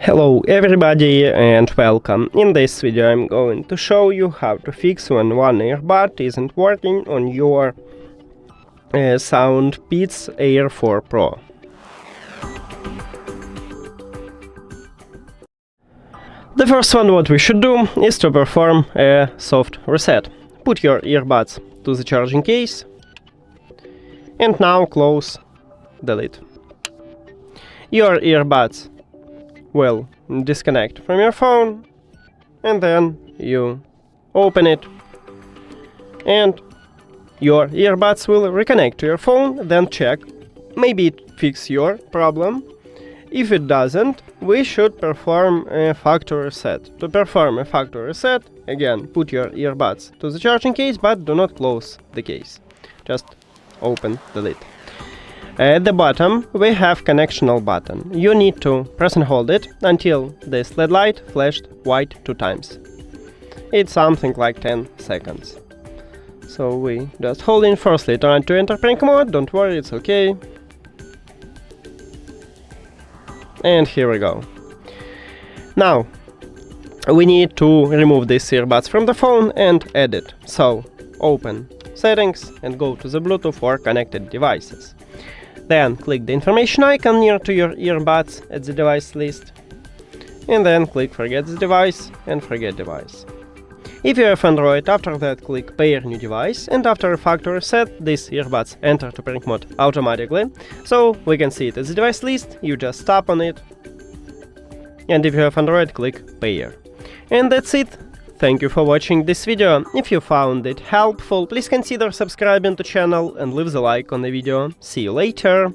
Hello everybody and welcome. In this video I'm going to show you how to fix when one earbud isn't working on your SOUNDPEATS AIR 4 Pro. The first one what we should do is to perform a soft reset. Put your earbuds to the charging case and now close the lid. Your earbuds will disconnect from your phone and then you open it and your earbuds will reconnect to your phone. Then check, maybe it fixes your problem. If it doesn't, we should perform a factory reset. To perform a factory reset, again put your earbuds to the charging case but do not close the case, just open the lid. At the bottom we have connectional button. You need to press and hold it until this LED light flashed white 2 times. It's something like 10 seconds. So we just hold in, firstly turn to enter prank mode, don't worry, it's okay. And here we go. Now we need to remove these earbuds from the phone and add it. So open settings and go to the Bluetooth or connected devices. Then click the information icon near to your earbuds at the device list. And then click forget the device and forget device. If you have Android, after that click pair new device, and after a factory reset these earbuds enter to prank mode automatically. So we can see it at the device list, you just tap on it. And if you have Android, click pair. And that's it. Thank you for watching this video. If you found it helpful, please consider subscribing to the channel and leave the like on the video. See you later!